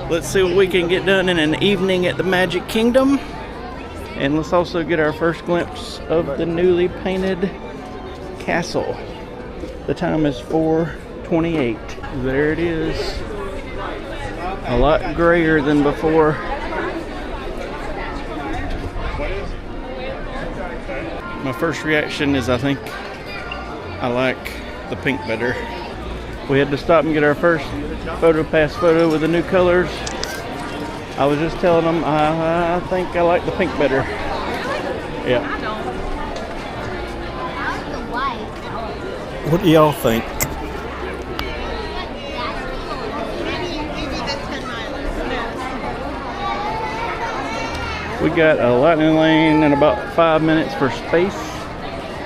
Let's see what we can get done in an evening at the Magic Kingdom. And let's also get our first glimpse of the newly painted castle. The time is 4:28. There it is. A lot grayer than before. My first reaction is I think I like the pink better. We had to stop and get our first PhotoPass photo with the new colors. I was just telling them I think I like the pink better. Yeah. What do y'all think? We got a lightning lane and about 5 minutes for Space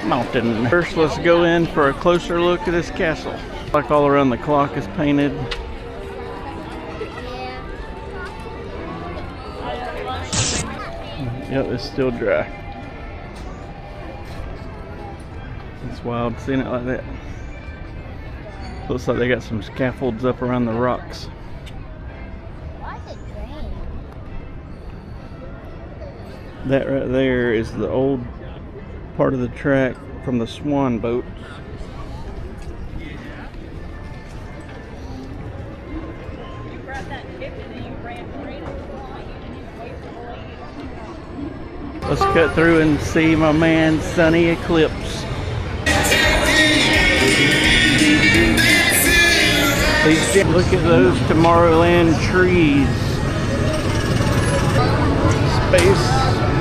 Mountain. First, let's go in for a closer look at this castle. Like all around the clock is painted. Yep, it's still dry. It's wild seeing it like that. Looks like they got some scaffolds up around the rocks. That right there is the old part of the track from the Swan boat. Let's cut through and see my man Sunny Eclipse. Look at those Tomorrowland trees. Space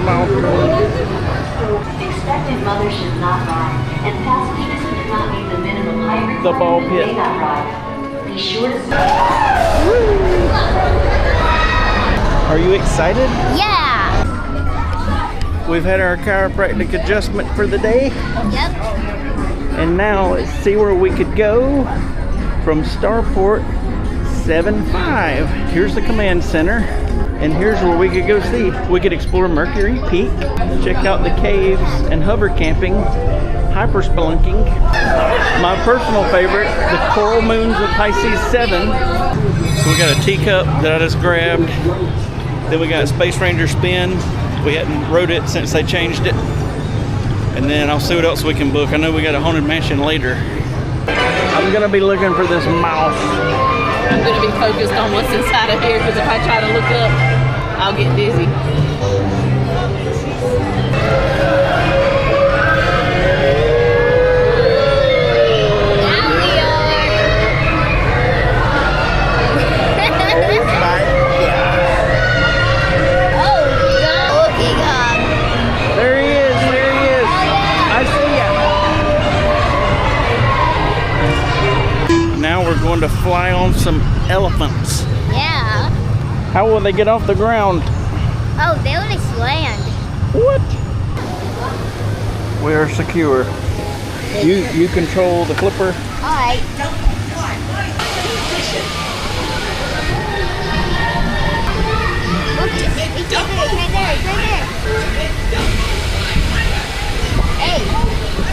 Mountain. Expectant mothers should not ride, and passengers who do not meet the minimum height The ball pit. may not ride. Be sure to Are you excited? Yeah. We've had our chiropractic adjustment for the day. Yep. And now let's see where we could go from Starport 7-5. Here's the command center. And here's where we could go see. We could explore Mercury Peak, check out the caves and hover camping, hyper spelunking. My personal favorite, the Coral Moons of Pisces 7. So we got a teacup that I just grabbed. Then we got a Space Ranger spin. We hadn't rode it since they changed it. And then I'll see what else we can book. I know we got a Haunted Mansion later. I'm gonna be looking for this mouse. I'm going to be focused on what's inside of here, because if I try to look up, I'll get dizzy. There he is, there he is. I see ya. Now we're going to fly on some elephants. Yeah. How will they get off the ground? Oh, they will just land. What? We are secure. You control the flipper. Alright. Look, it's right there, it's right there. Hey,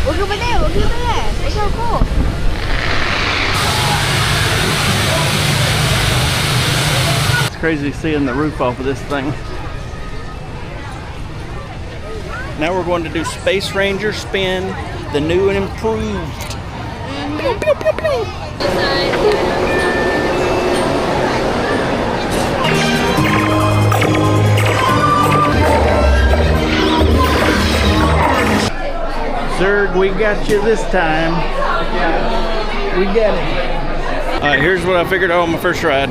look over there, look over there. It's so cool. It's crazy seeing the roof off of this thing. Now we're going to do Space Ranger spin, the new and improved. Pew, pew, pew, pew. Zerg, we got you this time. We got it. Alright, here's what I figured out on my first ride.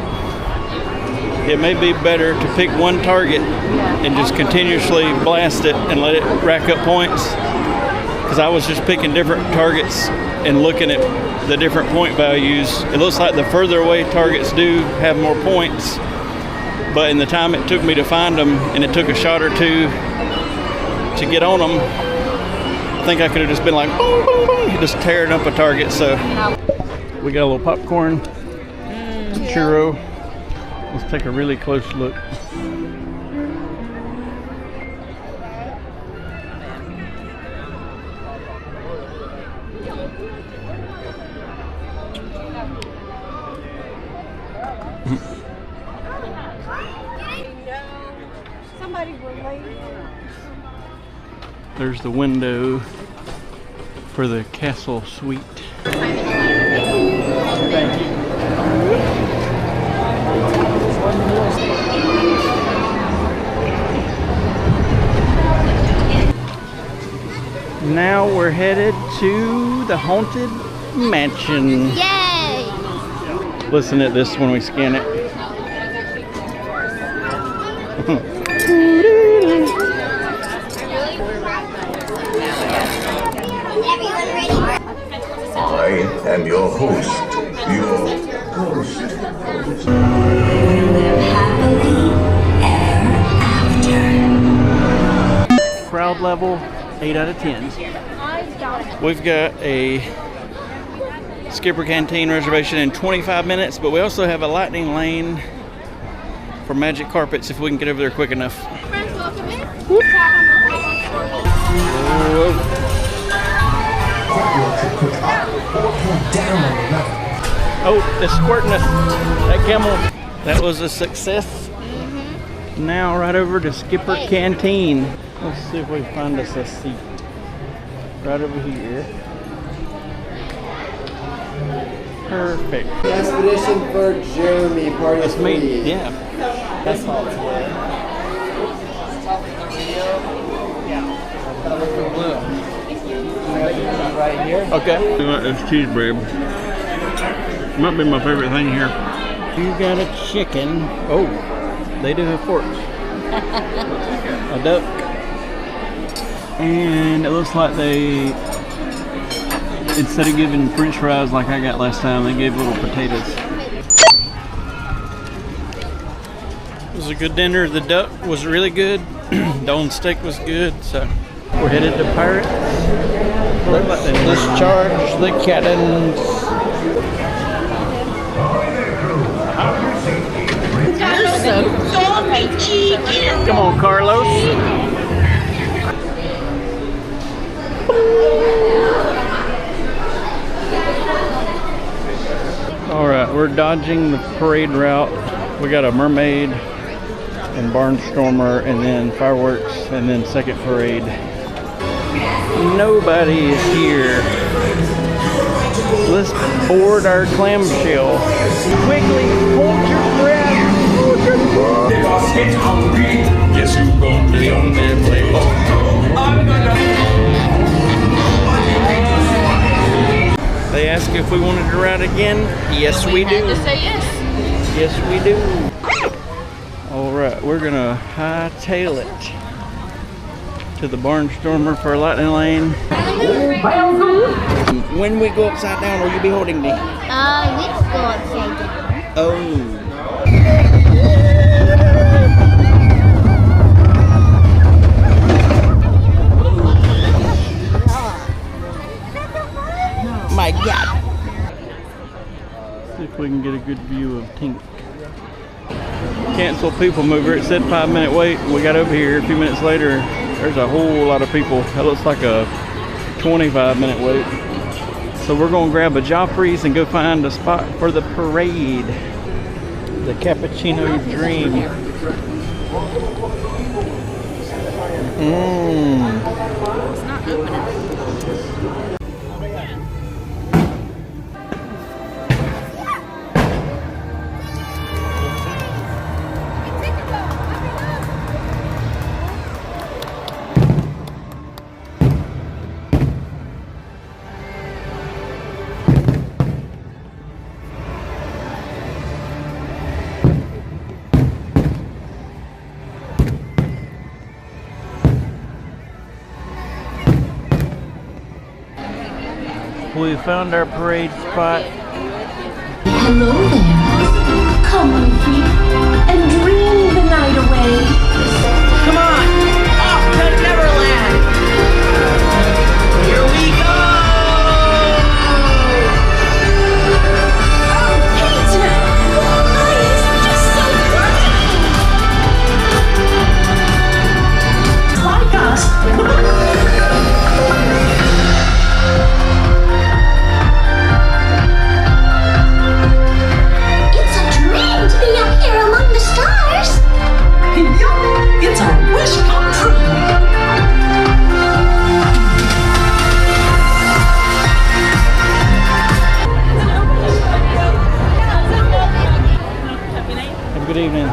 It may be better to pick one target and just continuously blast it and let it rack up points. Because I was just picking different targets and looking at the different point values. It looks like the further away targets do have more points. But in the time it took me to find them, and it took a shot or two to get on them, I think I could have just been like, boom, boom, boom, just tearing up a target. So we got a little popcorn, churro. Let's take a really close look. There's the window for the castle suite. Thank you. Now we're headed to the Haunted Mansion. Yay! Listen to this when we scan it. I am your host. Your host. Live happily ever after. Crowd level 8 out of 10. We've got a Skipper Canteen reservation in 25 minutes, but we also have a lightning lane for magic carpets if we can get over there quick enough. Whoa. Oh, it's squirting us. That camel. That was a success. Now right over to Skipper Canteen. Let's see if we can find us a seat. Right over here. Perfect. Expedition for Jeremy, party That's me. Yeah. That's all it's right here. Okay. This cheese bread might be my favorite thing here. You got a chicken. Oh, they do have forks. A duck. And it looks like they, instead of giving french fries like I got last time, they gave little potatoes. It was a good dinner. The duck was really good. Don steak was good. So we're headed to Pirates. Let's discharge the cannons. Come on, Carlos. All right, we're dodging the parade route. We got a mermaid and barnstormer and then fireworks and then second parade. Nobody is here. Let's board our clamshell. Quickly, hold your breath. Hold your breath. Get hungry. Yes, you gon' be on their play. They asked if we wanted to ride again. Yes, we do. Had to say yes. Yes, we do. All right, we're gonna hightail it to the barnstormer for a lightning lane. When we go upside down, will you be holding me? Let's go upside down. Oh. My God. See if we can get a good view of Tink. Cancel people mover. It said 5-minute wait. We got over here a few minutes later. There's a whole lot of people. That looks like a 25-minute wait. So we're going to grab a Joffrey's and go find a spot for the parade. The Cappuccino Dream. It's not opening. We found our parade spot. Hello there. Come with me and dream the night away. Come on, off to Neverland. Here we go. Oh, Peter, why is it just so funny? Like us. It's a dream to be up here evening.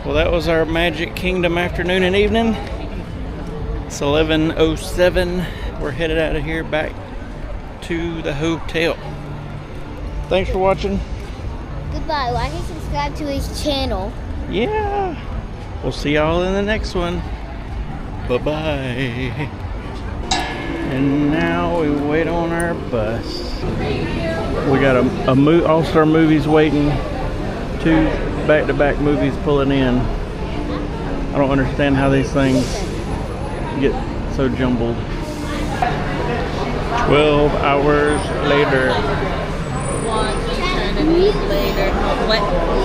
Well, that was our Magic Kingdom afternoon and evening. It's 11:07. We're headed out of here back to the hotel. Thanks for watching. Goodbye. Like and subscribe to his channel. Yeah. We'll see y'all in the next one. Bye-bye. And now we wait on our bus. We got a All-Star Movies waiting. 2 back-to-back movies pulling in. I don't understand how these things get so jumbled. 12 hours later. One eternity later. What?